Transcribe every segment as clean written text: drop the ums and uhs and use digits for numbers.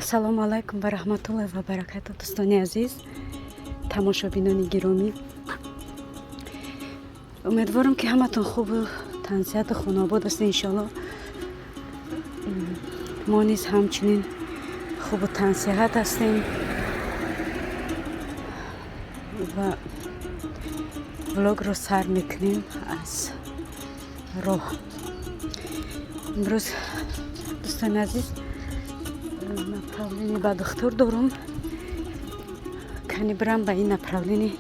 ассалому алайкум ва раҳматуллоҳи ва баракату. дӯстони азиз, тамошобинони гиромӣ, умедворам ки ҳаматон хубу тансиҳату хунобод ҳастед. иншоаллоҳ мо низ ҳамчунин хубу тансиҳат ҳастем ва влогро сар мекунем аз роҳ. имрӯз дӯстони азиз направление ба духтур дорум. кани бирам ба ин направление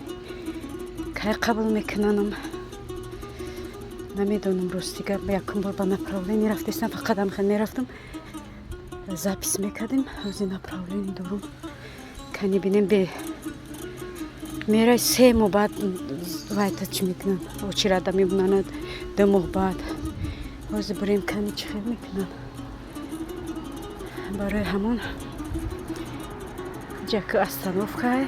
кай қабул мекунанам намедонам. ростига якум бор ба направление рафтестам, фақат ҳамхел мерафтам запис мекардем. ҳози направление дорум. кани бинем бе мерай 3 моҳ баъд вайта чӣ мекунанд, очирада мемонанд 2 моҳ баъд. ҳозир бурем кани чӣ хел мекунанд. барои ҳамон ҷаки остановкаи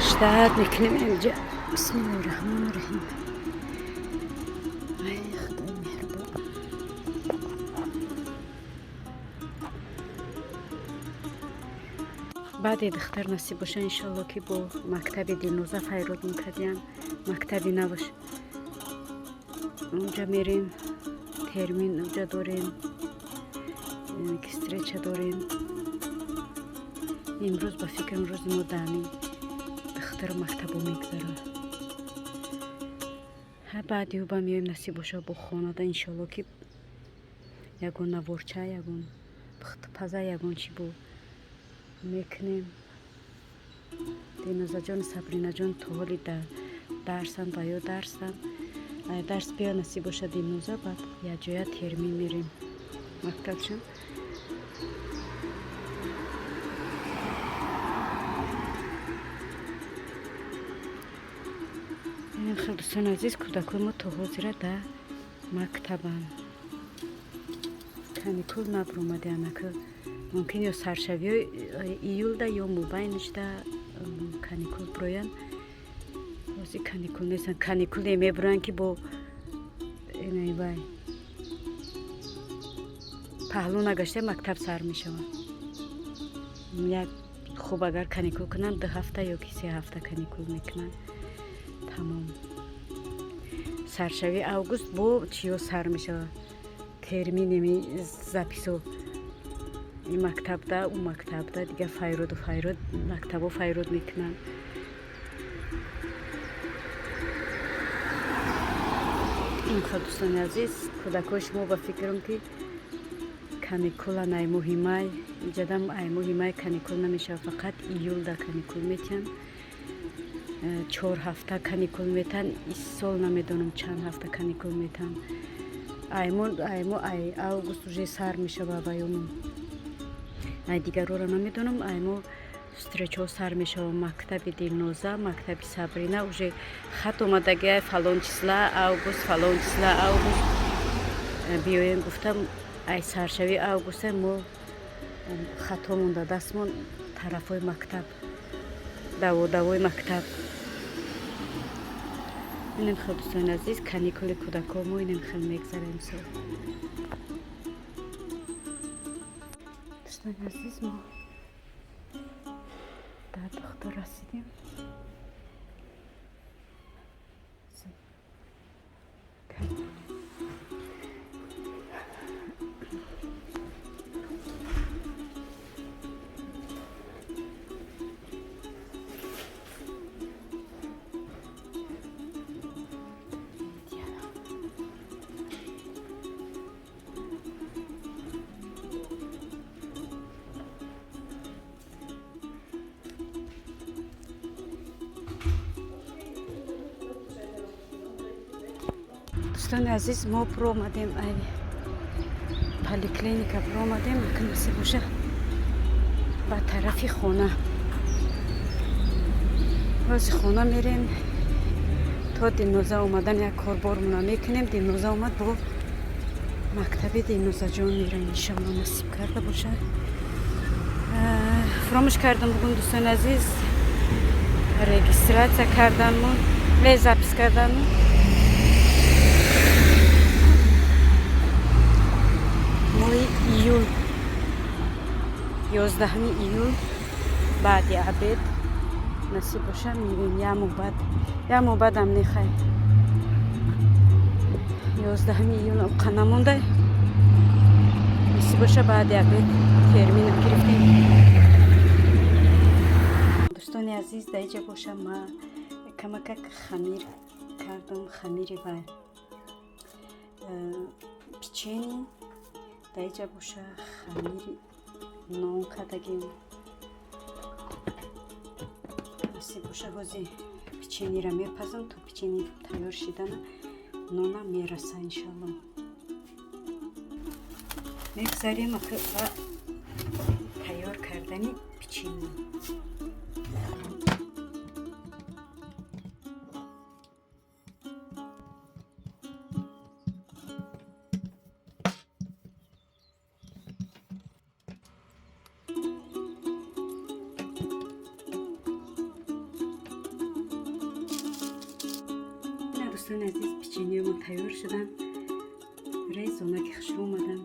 ждат мекунем инҷа. бисмиллаҳир-раҳмонир-раҳим. ай худои меҳрубон. баъди духтар насиб боша иншоаллоҳ ки бо мактаби дилноза файрод мекардем. мактаби навш унҷа мерем, термин унҷа дорем, встреча дорем. имрӯз ба фикрам рӯзи мо дани духтару мактабо мегзарад. баъди ӯ ба меоем насиб боша бо хонада иншоаллоҳ ки ягон наворча, ягон пухтупаза, ягон чӣ бо мекунем. динозаҷон, сабринаҷон то ҳоли дарсанд ва ё дарсанд. дарс биё насиб боша дилноза, баъд якҷоя термин мерем мактабшон. хеле дӯстони азиз, кӯдакои мо то ҳозира дар мактабанд. каникул набуромади анака. мумкин ё саршавиҳои июлда ё мобайнишда каникул бироянд. ҳозир каникул нестанд. каникуле мебуранд ки бо вай паҳлӯ нагашта мактаб сар мешавад. як хуб агар каникул кунанд 2 ҳафта ё ки 3 ҳафта каникул мекунанд. тамом. саршави август бо чиё сар мешавад. терминеми записо ин мактабда у мактабда дига файроду файрод мактабо файрод мекунанд. ин хо дӯстони азиз, кӯдакои шумо ба фикрам ки каникулан ай моҳи май. иҷадам ай моҳи май каникул намешавад, фақат июлда каникул метиҳанд. 4 ҳафта каникул метиҳанд. сол намедонам чанд ҳафта каникул метиҳанд. ай август уже сар мешавад ва ё ай дигарора намедонам. мо встречаҳо сар мешавад. мактаби дилноза, мактаби сабрина уже хат омадаги ай фалон числа август, фалон числа август биёем. гуфтам ай саршави августа мо хато монда дастмон тарафҳои мактаб, даводавои мактаб. инем хел дӯстони азиз, каникули кӯдакҳо мо инем хел мегзара имсол. дӯстони азиз, мо дар духтур расидем. дӯстони азиз, мо биромадем ай поликлиника биромадем. насиб боша ба тарафи хона. ҳозир хона мерем то дилноза омадан як корбормона мекунем. дилноза омад бо мактаби дилнозаҷон мерем. иншоаллоҳ насиб карда бошад. фаромӯш кардам бугун дӯстони азиз регистратсия карданмон, запис карданмон. моҳи июл 11 июл баъди абед насиб боша мирем. ямо бадам нехай 11 июл қанамонда насиб боша баъди абед термина гирифтем. дӯстони азиз, дар инҷа боша ма камакак хамир кардам. хамири ва печени. дар инҷа боша хамири нон кардагем. насиб боша ҳози печенира мепазам то печени тайёр шидана нонам мераса иншалло. мегзарем ва тайёр кардани печени. دوستان عزیز، پیچینی ما تیار شدن. برای زانک خشک اومدن.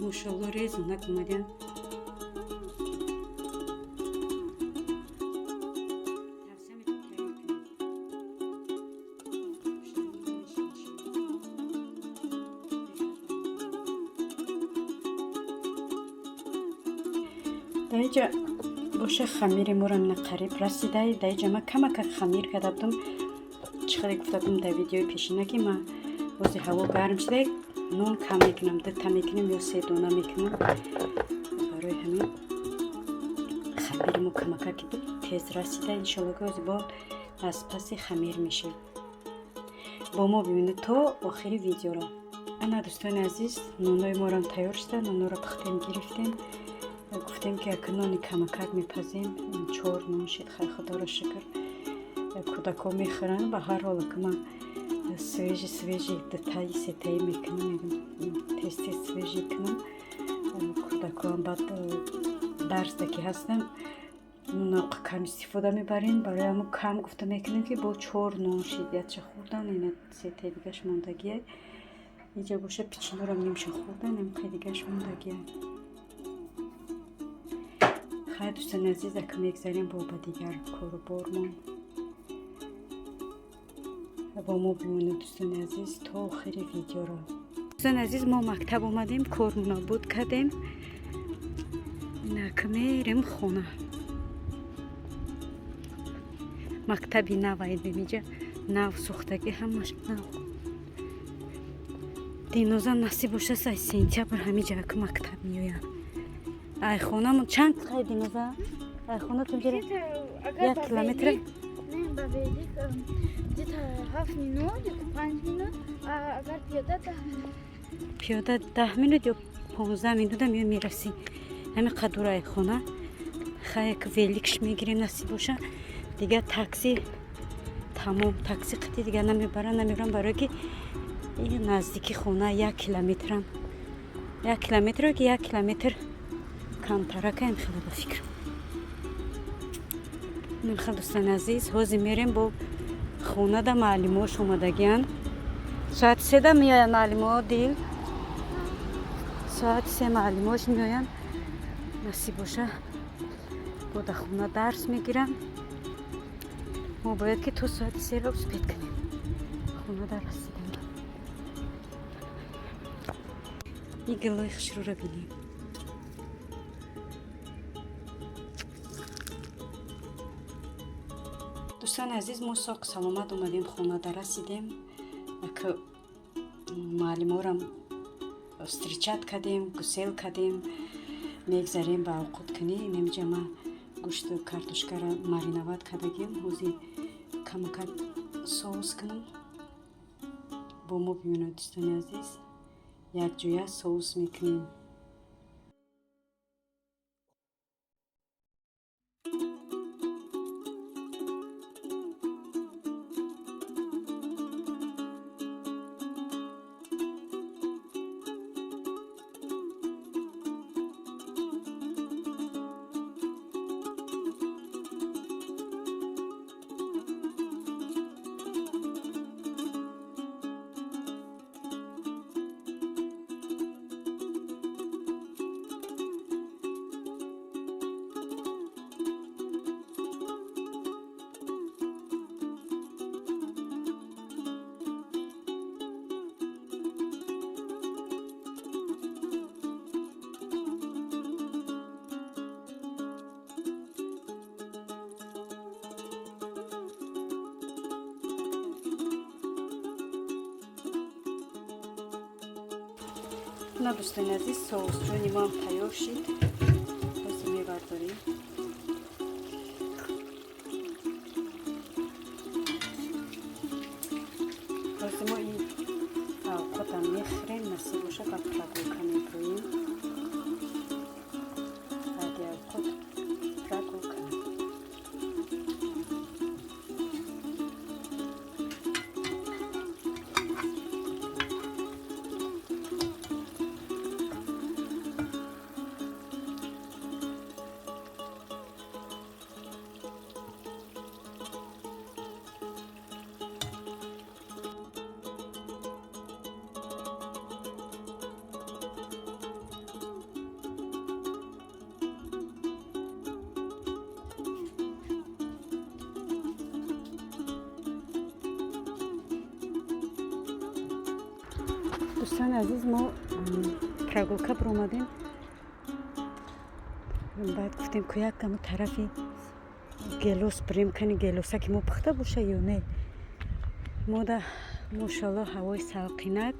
Maşallah rezon akmadan. Dayıca boşa xamiri moranla qarib rasiday. Dayıca ma kamaka xamir kadabdım. Çıxarib guftadım da videoyu peşine ki ma o'zi havo garm shidek. نون کم میکنم، دتا میکنم یا 3 دانه میکنم. برای همین خمیرمو کمک که تیز رسیده انشالله که با از پس خمیر میشه. با ما ببینید تا آخری ویدیو را. انا دوستان عزیز، نونای ما را تیار شده. نونا را پختیم گرفتیم. گفتیم که نانی کمک میپزیم. 4 نون شد. خیلی خدا را شکر. کودکا میخورن. به هر حال که من свежий детали сетей мекунам, тест свежий кунам. кӯдакон баъд дарсда ки ҳастан нуноқ кам истифода мебарем. барои ҳамон кам гуфта мекунем ки бо 4 нон шидиятша хӯрдан ина сетей дигаш мондагия. инҷа боша печенурам нимша хӯрдан ин қи дигаш мондагия. хай дӯстони азиз, ака мегзарем бо ба дигар корубормон. با ما بمونید دوستان عزیز تا آخر ویدیو رو. دوستان عزیز، ما مکتب اومدیم، کارمون بود کردیم. اینک میریم خونه. مکتبی نوید بمیجه نو سوختگی همش نو. دینوزا نصیب باشه سای سنتیابر همینجا که مکتب میویم. ای خونمون چند خیلی دینوزا؟ ای خونه تو جره 1 کیلومتر؟ نه بابیدی где-то 7 минут, 5 минут, а अगर пиёда 10 минут. пиёда 10 минут ё 15 минут ам ё мераси. ҳами қадурай хона. хай к великш мегирем насиб боша. дига такси тамом, такси қити дига намебарам барои ки ин наздики хона 1 километрам. 1 километр ки 1 километр камтарака ин хеле ба фикр. من خیلی دوستان عزیز، حاضر میریم با خونه دا معلماش اومدگیان. ساعت 3 دا میاین معلما دیل. ساعت 3 معلماش میاین. نصیب باشه با دا خونه درس میگیرن. ما باید که تو ساعت 3 را سپید کنیم. خونه دا رسیدیم. این گلوی خشرو را بینیم. دوستان عزیز، ما ساق سلامت اومدیم خونه در رسیدیم. که معلم را استریچت کردیم، گسیل کردیم. میگذاریم به اوقات کنی. نمیجا ما گوشت و کارتوشکا را مارینواد کردیم. حوزی камакат соус кунам бо мо бимонад дӯстони азиз якҷоя соус мекунем. На дӯстони азиз соусҷони мо ҳам тайёр шид. ҳозир мебардорем. ҳозир мо ин авқотам мехӯрем, насиб боша ба прогулка меброем. баъди авқот прогулка. دوستان عزیز ما прогулка برآمدیم. بعد گفتیم که یک کم طرفی گلوس بریم کنی گلوسا که ما پخته باشه یا نه. ما ده ماشاءالله هوای ساقینک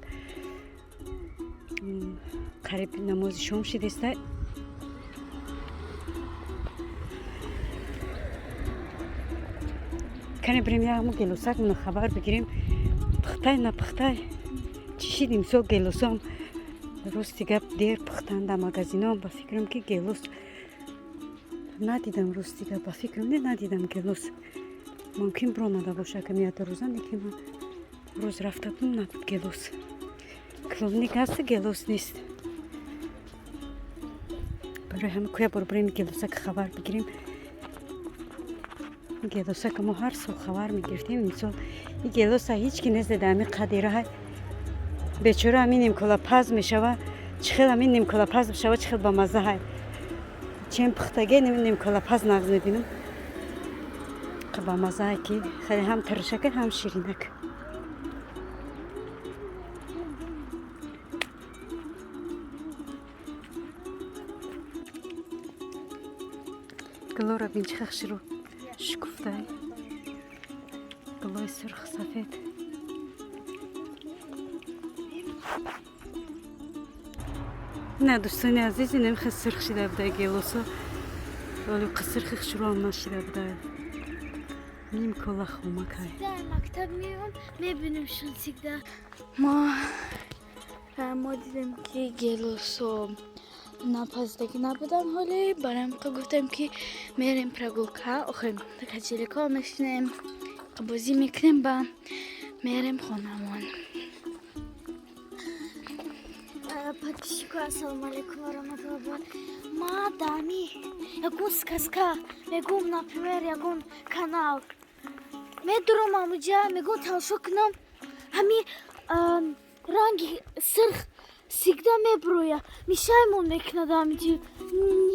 قریب نماز شام شدیسته. کنی بریم یک ما گلوسا که خبر بگیریم پخته نه پخته. چشیدیم سو گلوس هم راستی گپ دیر پختن در مغازین هم با فکرم که گلوس ندیدم. راستی گپ با فکرم ندیدم گلوس. ممکن برآمده باشه که میاد روزن که من روز رفتم نبود گلوس. کلونیک هست گلوس نیست. برای همه کویا بریم گلوسا که خبر بگیریم. گلوسا که ما هر سال خبر میگرفتیم این سال این گلوسا هیچ کی نزده همین قدیره های بیچاره همین نیمکلا پز میشوه. چخیل همین نیمکلا پز میشوه چخیل با مزه های چیم پختگی نیمکلا پز نغز میبینم که با مزه های که خیلی هم ترشکه هم شیرینک. گلو را بین چخ شروع شکفته های گلوی سرخ سفید. نه دوستانی عزیزی نمیخواد سرخ شده بوده گلوسا ولی سرخ شروع هم نشده بوده. نیم کلا خومک های در مکتب میرم میبینیم شنسیگده ما دیدیم که گلوسو نپزدگی نبودن. حالی برایم که گفتم که میریم прогулка آخه کچیلیکا میشنیم بازی میکنیم با میریم خونمون. Подписчику ассаламу алейкум ва рахматуллахи. Ма дами ягон сказка мегум, например, ягон канал медурам амуҷа мегум тамошо кунам ҳами ранги сирх сигда меброя мишаймон мекунад ҳамиҷи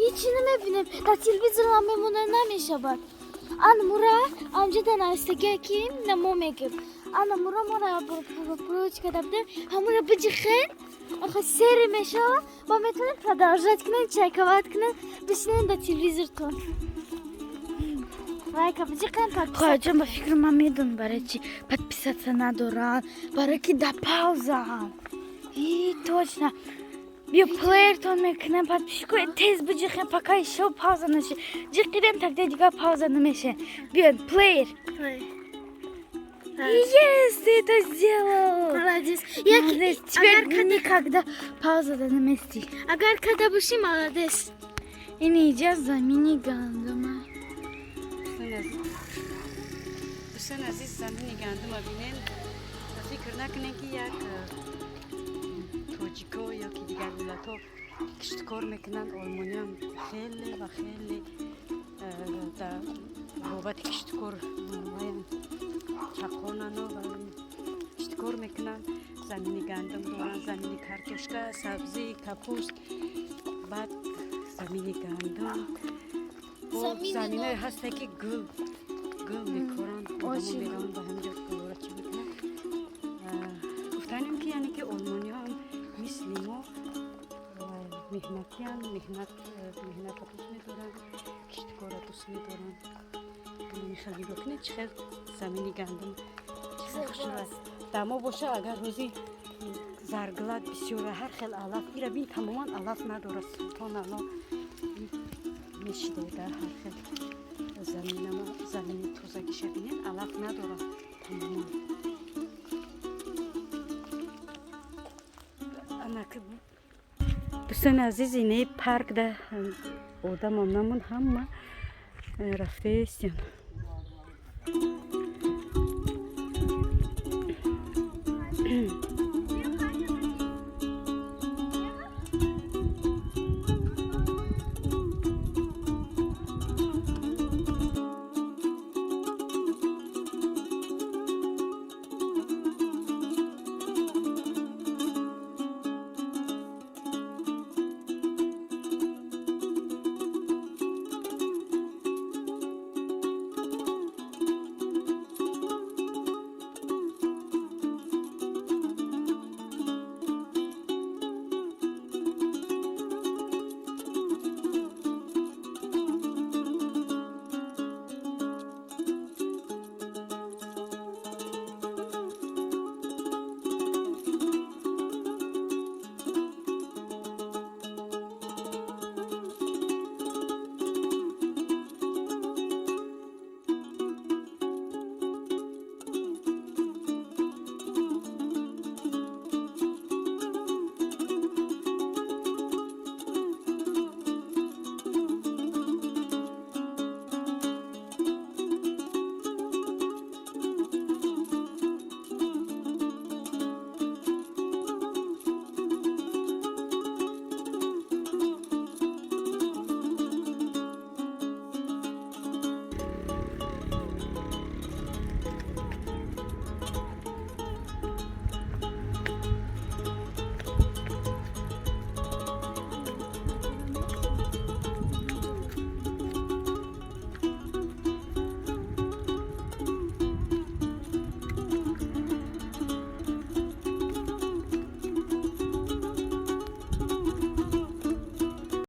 ҳичи намебинем дар телевизор ҳам мемона намешавад. ана мура амҷада навистагия ки намо мегем ана мура мора проч карда будем ҳамура биҷихен آخه سری میشه با میتونیم продолжать کنیم چایکاوت کنیم بشینیم در تلویزیونتون. лайка بجیکن خواهجان با فکر من میدون برای چی подписаться ندارن برای که در پاوزه هم точно بیا پلیرتون میکنم подписчику تیز بجیخیم пока еще пауза نشه جیقیدیم так دیگه پاوزه نمیشه. بیاین پلیر Yes, ты это сделал! Молодец. Молодец. Теперь никогда пауза не мести. Агар када буши, молодец. И не идя за мини-гандома. دوستان عزیز زمین گندم ببینین فکر نکنین که یک توجیکو یا که دیگر دولت ها کشتکار میکنن. آلمانی هم خیلی و خیلی در بابت کشتکار چقانن و کشتکار میکنن. زمین گندم دارن، زمین کارتوشکا، سبزی، کپوست، بعد زمین گندم و زمین های هست که گل میکارن. آدمو میرن به همینجا گلورا چی میکنن. گفتنیم که یعنی که آلمانی هم مثل ما مهنتی هم، مهنت دوست میدارن، کشتکار دوست میدارن. میخواهی بکنید چقدر زمینی گندم چقدر خوش است. دما باشه اگر روزی زرگلت بسیاره هر خیل علف ایره بین تماما علف نداره. سلطان الان میشیده در هر خیل زمین توزگیشه بینین علف نداره تماما. دوستان عزیز اینه پارک ده آدم همه رفته استیم.